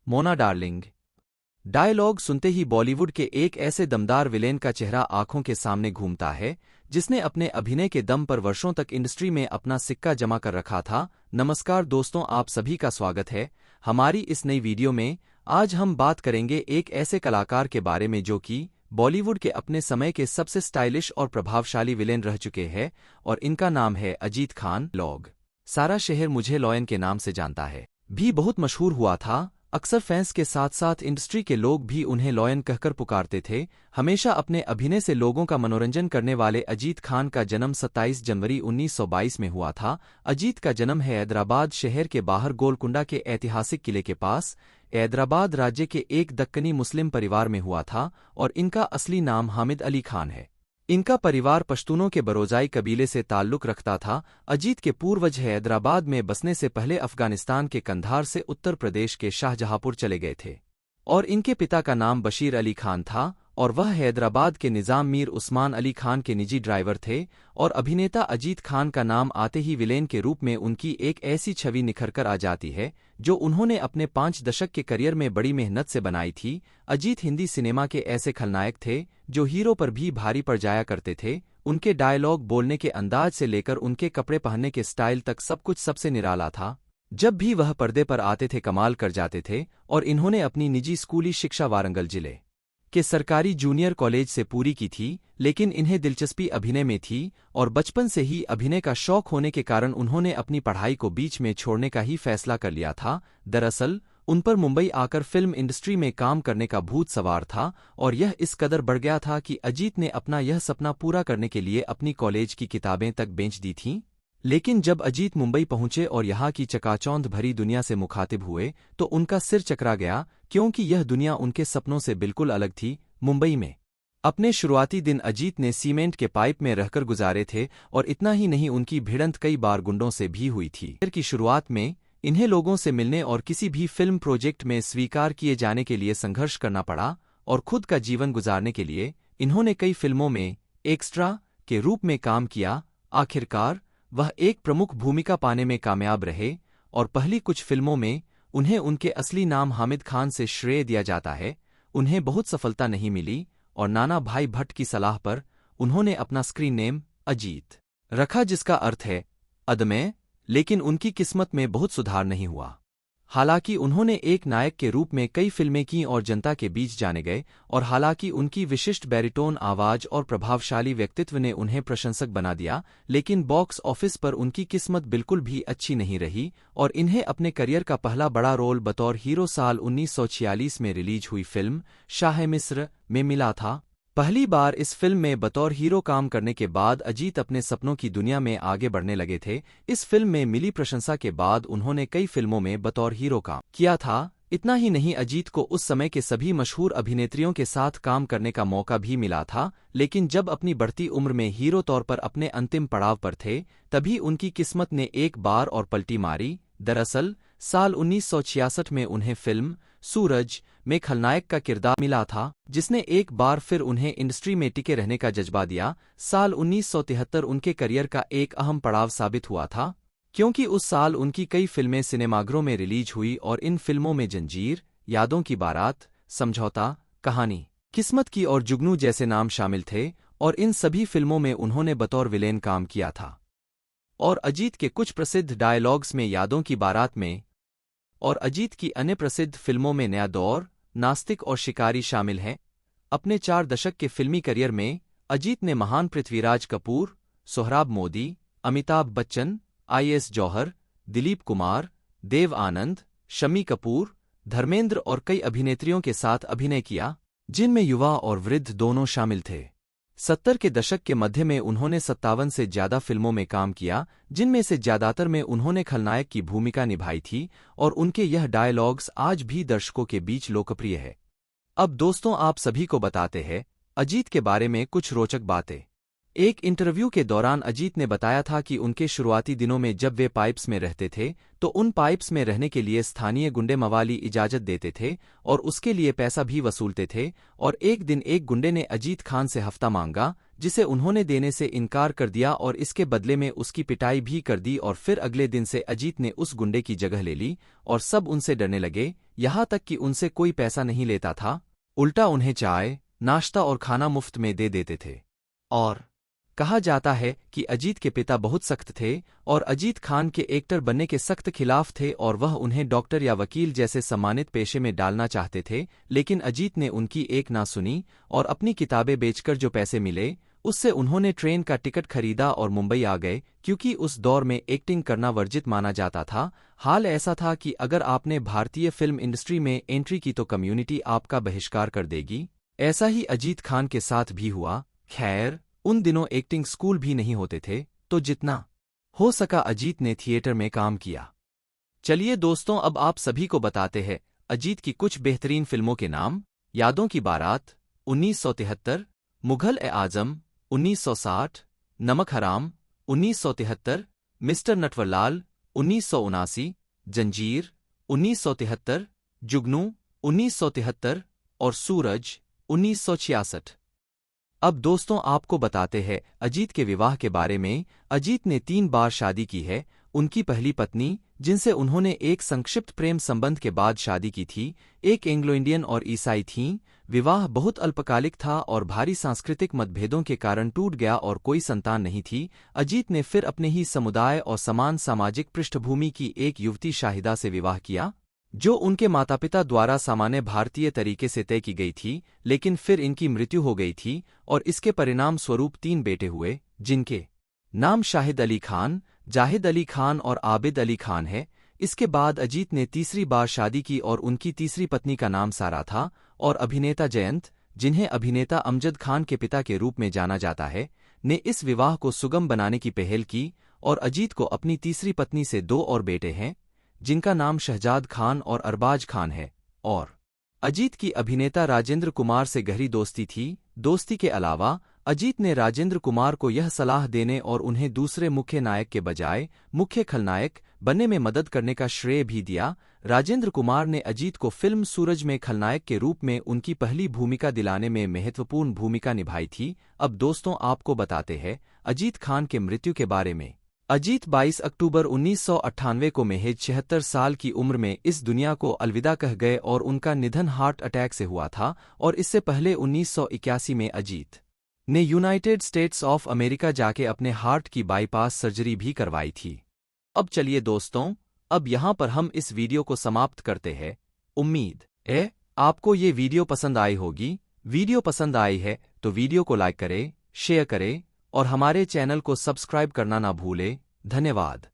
Mona darling. Dialogue सुनते ही बॉलीवुड के एक ऐसे दमदार विलेन का चेहरा आंखों के सामने घूमता है जिसने अपने अभिनय के दम पर वर्षों तक इंडस्ट्री में अपना सिक्का जमा कर रखा था। नमस्कार दोस्तों, आप सभी का स्वागत है हमारी इस नई वीडियो में। आज हम बात करेंगे एक ऐसे कलाकार के बारे में जो कि बॉलीवुड के अपने समय के सबसे स्टाइलिश और प्रभावशाली विलेन रह चुके हैं, और इनका नाम है अजीत खान। लॉग सारा शहर मुझे लॉयन के नाम से जानता है भी बहुत मशहूर हुआ था। अक्सर फैंस के साथ साथ इंडस्ट्री के लोग भी उन्हें लॉयन कहकर पुकारते थे। हमेशा अपने अभिनय से लोगों का मनोरंजन करने वाले अजीत खान का जन्म 27 जनवरी 1922 में हुआ था। अजीत का जन्म हैदराबाद शहर के बाहर गोलकुंडा के ऐतिहासिक किले के पास हैदराबाद राज्य के एक दक्कनी मुस्लिम परिवार में हुआ था, और इनका असली नाम हामिद अली खान है। इनका परिवार पश्तूनों के बरोजाई कबीले से ताल्लुक रखता था। अजीत के पूर्वज हैदराबाद में बसने से पहले अफगानिस्तान के कंधार से उत्तर प्रदेश के शाहजहांपुर चले गए थे, और इनके पिता का नाम बशीर अली खान था और वह हैदराबाद के निजाम मीर उस्मान अली खान के निजी ड्राइवर थे। और अभिनेता अजीत खान का नाम आते ही विलेन के रूप में उनकी एक ऐसी छवि निखर कर आ जाती है जो उन्होंने अपने 5 दशक के करियर में बड़ी मेहनत से बनाई थी। अजीत हिंदी सिनेमा के ऐसे खलनायक थे जो हीरो पर भी भारी पड़ जाया करते थे। उनके डायलॉग बोलने के अंदाज से लेकर उनके कपड़े पहनने के स्टाइल तक सब कुछ सबसे निराला था। जब भी वह पर्दे पर आते थे कमाल कर जाते थे। और इन्होंने अपनी निजी स्कूली शिक्षा वारंगल जिले के सरकारी जूनियर कॉलेज से पूरी की थी, लेकिन इन्हें दिलचस्पी अभिनय में थी और बचपन से ही अभिनय का शौक होने के कारण उन्होंने अपनी पढ़ाई को बीच में छोड़ने का ही फैसला कर लिया था। दरअसल उन पर मुंबई आकर फिल्म इंडस्ट्री में काम करने का भूत सवार था, और यह इस कदर बढ़ गया था कि अजीत ने अपना यह सपना पूरा करने के लिए अपनी कॉलेज की किताबें तक बेच दी थीं। लेकिन जब अजीत मुंबई पहुंचे और यहाँ की चकाचौंध भरी दुनिया से मुखातिब हुए तो उनका सिर चकरा गया, क्योंकि यह दुनिया उनके सपनों से बिल्कुल अलग थी। मुंबई में अपने शुरुआती दिन अजीत ने सीमेंट के पाइप में रहकर गुजारे थे, और इतना ही नहीं, उनकी भिड़ंत कई बार गुंडों से भी हुई थी। करियर की शुरुआत में इन्हें लोगों से मिलने और किसी भी फिल्म प्रोजेक्ट में स्वीकार किए जाने के लिए संघर्ष करना पड़ा, और खुद का जीवन गुजारने के लिए इन्होंने कई फिल्मों में एक्स्ट्रा के रूप में काम किया। आखिरकार वह एक प्रमुख भूमिका पाने में कामयाब रहे, और पहली कुछ फिल्मों में उन्हें उनके असली नाम हामिद खान से श्रेय दिया जाता है। उन्हें बहुत सफलता नहीं मिली, और नाना भाई भट्ट की सलाह पर उन्होंने अपना स्क्रीन नेम अजीत रखा, जिसका अर्थ है अदम्य। लेकिन उनकी किस्मत में बहुत सुधार नहीं हुआ। हालांकि उन्होंने एक नायक के रूप में कई फिल्में की और जनता के बीच जाने गए, और हालांकि उनकी विशिष्ट बैरिटोन आवाज और प्रभावशाली व्यक्तित्व ने उन्हें प्रशंसक बना दिया, लेकिन बॉक्स ऑफिस पर उनकी किस्मत बिल्कुल भी अच्छी नहीं रही, और इन्हें अपने करियर का पहला बड़ा रोल बतौर हीरो साल 1946 में रिलीज हुई फिल्म शाह मिस्र में मिला था। पहली बार इस फिल्म में बतौर हीरो काम करने के बाद अजीत अपने सपनों की दुनिया में आगे बढ़ने लगे थे। इस फिल्म में मिली प्रशंसा के बाद उन्होंने कई फिल्मों में बतौर हीरो काम किया था। इतना ही नहीं, अजीत को उस समय के सभी मशहूर अभिनेत्रियों के साथ काम करने का मौका भी मिला था, लेकिन जब अपनी बढ़ती उम्र में हीरो तौर पर अपने अंतिम पड़ाव पर थे तभी उनकी किस्मत ने एक बार और पलटी मारी। दरअसल साल 1966 में उन्हें फिल्म सूरज में खलनायक का किरदार मिला था, जिसने एक बार फिर उन्हें इंडस्ट्री में टिके रहने का जज्बा दिया। साल 1973 उनके करियर का एक अहम पड़ाव साबित हुआ था, क्योंकि उस साल उनकी कई फिल्में सिनेमाघरों में रिलीज हुई, और इन फिल्मों में जंजीर, यादों की बारात, समझौता, कहानी, किस्मत की और जुगनू जैसे नाम शामिल थे, और इन सभी फिल्मों में उन्होंने बतौर विलेन काम किया था। और अजीत के कुछ प्रसिद्ध डायलॉग्स में यादों की बारात में और अजीत की अन्य प्रसिद्ध फिल्मों में नया दौर, नास्तिक और शिकारी शामिल हैं। अपने 4 दशक के फिल्मी करियर में अजीत ने महान पृथ्वीराज कपूर, सोहराब मोदी, अमिताभ बच्चन, IAS जौहर, दिलीप कुमार, देव आनंद, शम्मी कपूर, धर्मेंद्र और कई अभिनेत्रियों के साथ अभिनय किया, जिनमें युवा और वृद्ध दोनों शामिल थे। 70 के दशक के मध्य में उन्होंने 57 से ज्यादा फिल्मों में काम किया, जिनमें से ज्यादातर में उन्होंने खलनायक की भूमिका निभाई थी, और उनके यह डायलॉग्स आज भी दर्शकों के बीच लोकप्रिय है। अब दोस्तों, आप सभी को बताते हैं अजीत के बारे में कुछ रोचक बातें। एक इंटरव्यू के दौरान अजीत ने बताया था कि उनके शुरुआती दिनों में जब वे पाइप्स में रहते थे तो उन पाइप्स में रहने के लिए स्थानीय गुंडे मवाली इजाजत देते थे और उसके लिए पैसा भी वसूलते थे। और एक दिन एक गुंडे ने अजीत खान से हफ्ता मांगा, जिसे उन्होंने देने से इनकार कर दिया और इसके बदले में उसकी पिटाई भी कर दी। और फिर अगले दिन से अजीत ने उस गुंडे की जगह ले ली और सब उनसे डरने लगे, यहाँ तक कि उनसे कोई पैसा नहीं लेता था, उल्टा उन्हें चाय, नाश्ता और खाना मुफ्त में दे देते थे। और कहा जाता है कि अजीत के पिता बहुत सख्त थे और अजीत खान के एक्टर बनने के सख्त खिलाफ थे और वह उन्हें डॉक्टर या वकील जैसे सम्मानित पेशे में डालना चाहते थे, लेकिन अजीत ने उनकी एक ना सुनी और अपनी किताबें बेचकर जो पैसे मिले उससे उन्होंने ट्रेन का टिकट खरीदा और मुंबई आ गए, क्योंकि उस दौर में एक्टिंग करना वर्जित माना जाता था। हाल ऐसा था कि अगर आपने भारतीय फिल्म इंडस्ट्री में एंट्री की तो कम्युनिटी आपका बहिष्कार कर देगी। ऐसा ही अजीत खान के साथ भी हुआ। खैर, उन दिनों एक्टिंग स्कूल भी नहीं होते थे, तो जितना हो सका अजीत ने थिएटर में काम किया। चलिए दोस्तों, अब आप सभी को बताते हैं अजीत की कुछ बेहतरीन फिल्मों के नाम। यादों की बारात 1973, मुगल-ए-आजम 1960, नमक हराम 1973, मिस्टर नटवरलाल 1979, जंजीर 1973, जुगनू 1973 और सूरज 1966। अब दोस्तों आपको बताते हैं अजीत के विवाह के बारे में। अजीत ने 3 बार शादी की है। उनकी पहली पत्नी, जिनसे उन्होंने एक संक्षिप्त प्रेम संबंध के बाद शादी की थी, एक एंग्लो इंडियन और ईसाई थीं। विवाह बहुत अल्पकालिक था और भारी सांस्कृतिक मतभेदों के कारण टूट गया और कोई संतान नहीं थी। अजीत ने फिर अपने ही समुदाय और समान सामाजिक पृष्ठभूमि की एक युवती शाहिदा से विवाह किया, जो उनके माता-पिता द्वारा सामान्य भारतीय तरीके से तय की गई थी, लेकिन फिर इनकी मृत्यु हो गई थी और इसके परिणाम स्वरूप 3 बेटे हुए, जिनके नाम शाहिद अली खान, जाहिद अली खान और आबिद अली खान है। इसके बाद अजीत ने तीसरी बार शादी की और उनकी तीसरी पत्नी का नाम सारा था और अभिनेता जयंत, जिन्हें अभिनेता अमजद खान के पिता के रूप में जाना जाता है, ने इस विवाह को सुगम बनाने की पहल की। और अजीत को अपनी तीसरी पत्नी से 2 और बेटे हैं, जिनका नाम शहजाद खान और अरबाज खान है। और अजीत की अभिनेता राजेंद्र कुमार से गहरी दोस्ती थी। दोस्ती के अलावा अजीत ने राजेंद्र कुमार को यह सलाह देने और उन्हें दूसरे मुख्य नायक के बजाय मुख्य खलनायक बनने में मदद करने का श्रेय भी दिया। राजेंद्र कुमार ने अजीत को फिल्म सूरज में खलनायक के रूप में उनकी पहली भूमिका दिलाने में महत्वपूर्ण भूमिका निभाई थी। अब दोस्तों आपको बताते हैं अजीत खान के मृत्यु के बारे में। अजीत 22 अक्टूबर 1998 को महज 76 साल की उम्र में इस दुनिया को अलविदा कह गए और उनका निधन हार्ट अटैक से हुआ था। और इससे पहले 1981 में अजीत ने यूनाइटेड स्टेट्स ऑफ अमेरिका जाके अपने हार्ट की बाईपास सर्जरी भी करवाई थी। अब चलिए दोस्तों, अब यहाँ पर हम इस वीडियो को समाप्त करते हैं। उम्मीद है आपको ये वीडियो पसंद आई होगी। वीडियो पसंद आई है तो वीडियो को लाइक करें, शेयर करें और हमारे चैनल को सब्सक्राइब करना ना भूलें। धन्यवाद।